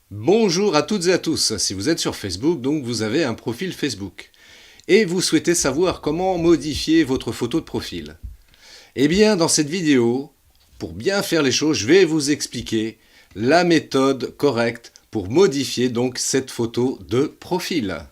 Bonjour à toutes et à tous. Si vous êtes sur Facebook, donc vous avez un profil Facebook. Et vous souhaitez savoir comment modifier votre photo de profil. Eh bien, dans cette vidéo, pour bien faire les choses, je vais vous expliquer la méthode correcte pour modifier donc cette photo de profil.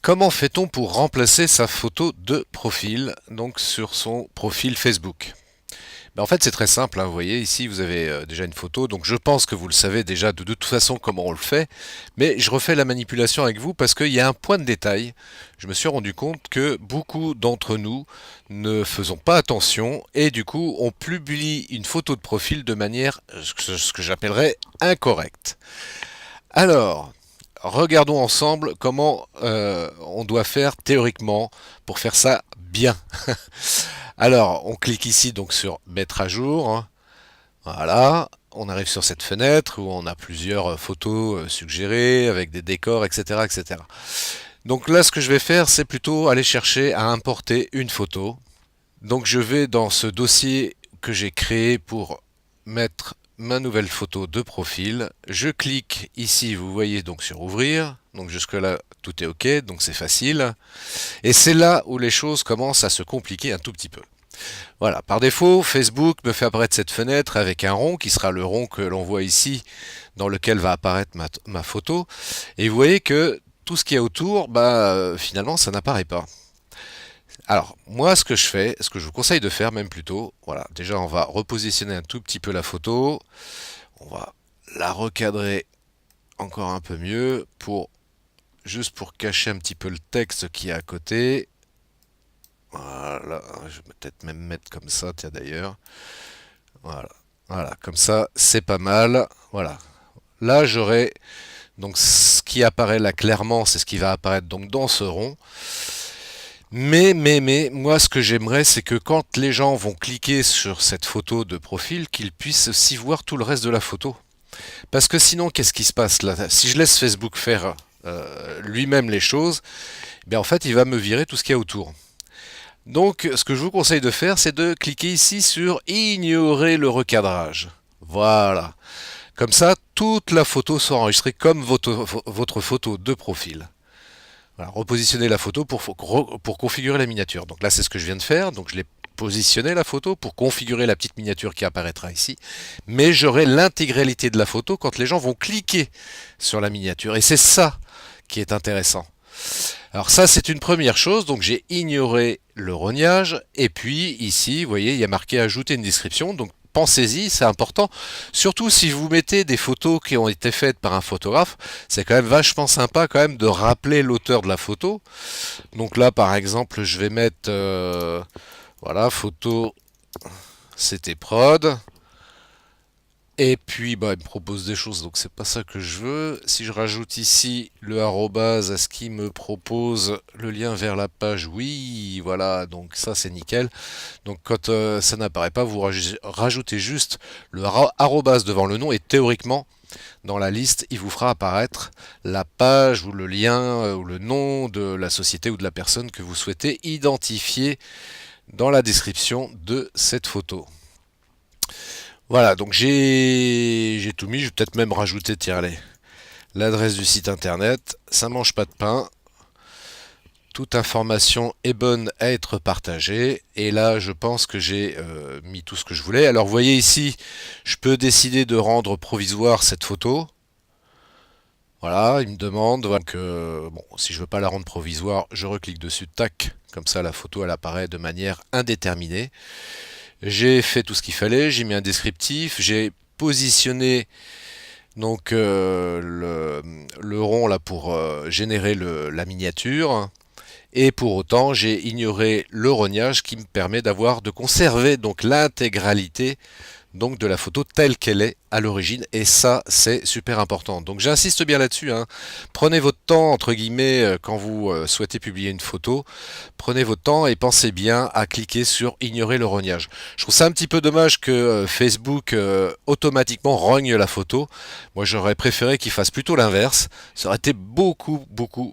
Comment fait-on pour remplacer sa photo de profil, donc sur son profil Facebook? En fait, c'est très simple, hein. Vous voyez, ici, vous avez déjà une photo, donc je pense que vous le savez déjà de toute façon comment on le fait, mais je refais la manipulation avec vous parce qu'il y a un point de détail. Je me suis rendu compte que beaucoup d'entre nous ne faisons pas attention et du coup, on publie une photo de profil de manière, ce que j'appellerais incorrecte. Alors, regardons ensemble comment on doit faire théoriquement pour faire ça bien. Alors, on clique ici donc sur mettre à jour, hein. Voilà, on arrive sur cette fenêtre où on a plusieurs photos suggérées avec des décors, etc., etc. Donc là, ce que je vais faire, c'est plutôt aller chercher à importer une photo. Donc je vais dans ce dossier que j'ai créé pour mettre ma nouvelle photo de profil. Je clique ici, vous voyez donc sur ouvrir. Donc jusque là, tout est OK, donc c'est facile. Et c'est là où les choses commencent à se compliquer un tout petit peu. Voilà, par défaut, Facebook me fait apparaître cette fenêtre avec un rond qui sera le rond que l'on voit ici dans lequel va apparaître ma photo. Et vous voyez que tout ce qu'il y a autour, finalement, ça n'apparaît pas. Alors, moi, ce que je fais, ce que je vous conseille de faire même plutôt, voilà, déjà on va repositionner un tout petit peu la photo, on va la recadrer encore un peu mieux juste pour cacher un petit peu le texte qui est à côté. Voilà, je vais peut-être même mettre comme ça, tiens d'ailleurs. Voilà, voilà, comme ça, c'est pas mal. Voilà. Là, j'aurai donc ce qui apparaît là clairement, c'est ce qui va apparaître donc dans ce rond. Mais, moi, ce que j'aimerais, c'est que quand les gens vont cliquer sur cette photo de profil, qu'ils puissent aussi voir tout le reste de la photo. Parce que sinon, qu'est-ce qui se passe là? Si je laisse Facebook faire lui-même les choses, en fait, il va me virer tout ce qu'il y a autour. Donc, ce que je vous conseille de faire, c'est de cliquer ici sur ignorer le recadrage. Voilà. Comme ça, toute la photo sera enregistrée comme votre photo de profil. Voilà, repositionner la photo pour configurer la miniature. Donc là, c'est ce que je viens de faire. Donc je l'ai positionné la photo pour configurer la petite miniature qui apparaîtra ici. Mais j'aurai l'intégralité de la photo quand les gens vont cliquer sur la miniature. Et c'est ça qui est intéressant. Alors ça, c'est une première chose. Donc j'ai ignoré le rognage. Et puis ici, vous voyez, il y a marqué ajouter une description. Donc pensez-y, c'est important. Surtout si vous mettez des photos qui ont été faites par un photographe, c'est quand même vachement sympa quand même de rappeler l'auteur de la photo. Donc là, par exemple, je vais mettre voilà, photo, c'était prod. Et puis, il me propose des choses, donc c'est pas ça que je veux. Si je rajoute ici le arrobase à ce qui me propose le lien vers la page, oui, voilà, donc ça c'est nickel. Donc quand ça n'apparaît pas, vous rajoutez juste le arrobase devant le nom et théoriquement, dans la liste, il vous fera apparaître la page ou le lien ou le nom de la société ou de la personne que vous souhaitez identifier dans la description de cette photo. Voilà, donc j'ai tout mis, je vais peut-être même rajouter, tiens, allez, l'adresse du site internet, ça mange pas de pain, toute information est bonne à être partagée, et là je pense que j'ai mis tout ce que je voulais. Alors vous voyez ici, je peux décider de rendre provisoire cette photo. Voilà, il me demande, donc, bon, si je veux pas la rendre provisoire, je reclique dessus, tac, comme ça la photo elle apparaît de manière indéterminée. J'ai fait tout ce qu'il fallait, j'ai mis un descriptif, j'ai positionné donc le rond là pour générer la miniature. Et pour autant, j'ai ignoré le rognage qui me permet de conserver donc l'intégralité donc de la photo telle qu'elle est à l'origine, et ça c'est super important. Donc j'insiste bien là-dessus, hein. Prenez votre temps entre guillemets quand vous souhaitez publier une photo, prenez votre temps et pensez bien à cliquer sur ignorer le rognage. Je trouve ça un petit peu dommage que Facebook automatiquement rogne la photo. Moi j'aurais préféré qu'il fasse plutôt l'inverse, ça aurait été beaucoup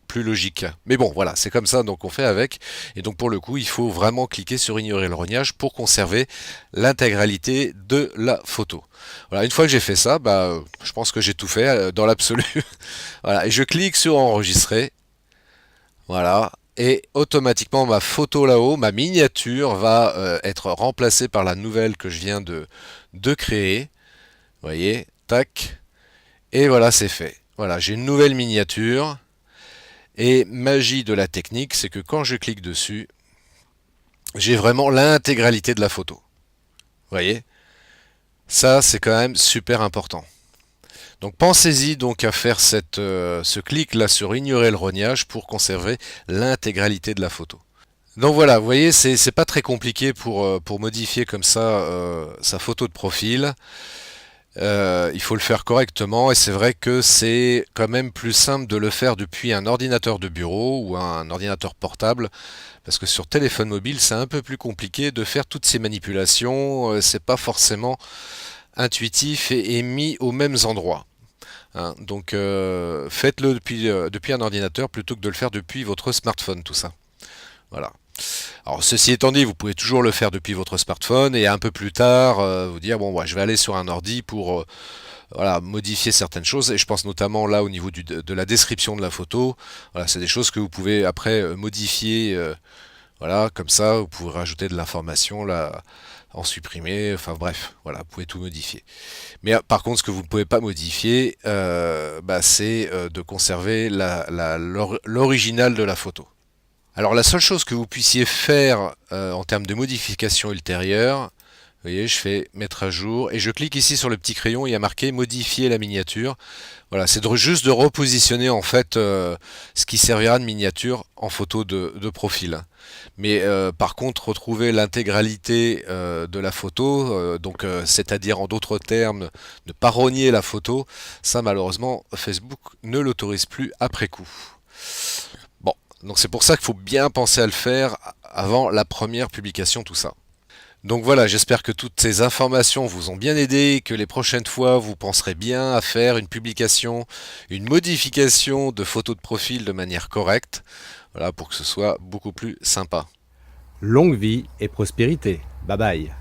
plus logique. Mais bon voilà, c'est comme ça, donc on fait avec, et donc pour le coup il faut vraiment cliquer sur ignorer le rognage pour conserver l'intégralité de la photo. Voilà, une fois que j'ai fait ça, je pense que j'ai tout fait dans l'absolu. Voilà, et je clique sur enregistrer. Voilà, et automatiquement ma photo là-haut, ma miniature va être remplacée par la nouvelle que je viens de créer. Vous voyez, tac, et voilà, c'est fait. Voilà, j'ai une nouvelle miniature. Et magie de la technique, c'est que quand je clique dessus, j'ai vraiment l'intégralité de la photo. Vous voyez, ça c'est quand même super important. Donc pensez-y donc à faire ce clic là sur ignorer le rognage pour conserver l'intégralité de la photo. Donc voilà, vous voyez, c'est pas très compliqué pour modifier comme ça sa photo de profil. Il faut le faire correctement et c'est vrai que c'est quand même plus simple de le faire depuis un ordinateur de bureau ou un ordinateur portable parce que sur téléphone mobile c'est un peu plus compliqué de faire toutes ces manipulations, c'est pas forcément intuitif et mis aux mêmes endroits. Hein. Donc faites-le depuis un ordinateur plutôt que de le faire depuis votre smartphone, tout ça. Voilà. Alors ceci étant dit, vous pouvez toujours le faire depuis votre smartphone et un peu plus tard vous dire bon, je vais aller sur un ordi pour voilà, modifier certaines choses. Et je pense notamment là au niveau de la description de la photo. Voilà, c'est des choses que vous pouvez après modifier. Voilà, comme ça, vous pouvez rajouter de l'information là, en supprimer. Enfin bref, voilà, vous pouvez tout modifier. Mais par contre, ce que vous ne pouvez pas modifier, c'est de conserver l'original de la photo. Alors la seule chose que vous puissiez faire en termes de modification ultérieure, vous voyez, je fais mettre à jour et je clique ici sur le petit crayon, il y a marqué modifier la miniature. Voilà, c'est juste de repositionner en fait ce qui servira de miniature en photo de profil. Mais par contre, retrouver l'intégralité de la photo, c'est-à-dire en d'autres termes, ne pas rogner la photo, ça malheureusement Facebook ne l'autorise plus après coup. Bon, donc c'est pour ça qu'il faut bien penser à le faire avant la première publication, tout ça. Donc voilà, j'espère que toutes ces informations vous ont bien aidé, que les prochaines fois vous penserez bien à faire une publication, une modification de photos de profil de manière correcte, voilà, pour que ce soit beaucoup plus sympa. Longue vie et prospérité. Bye bye.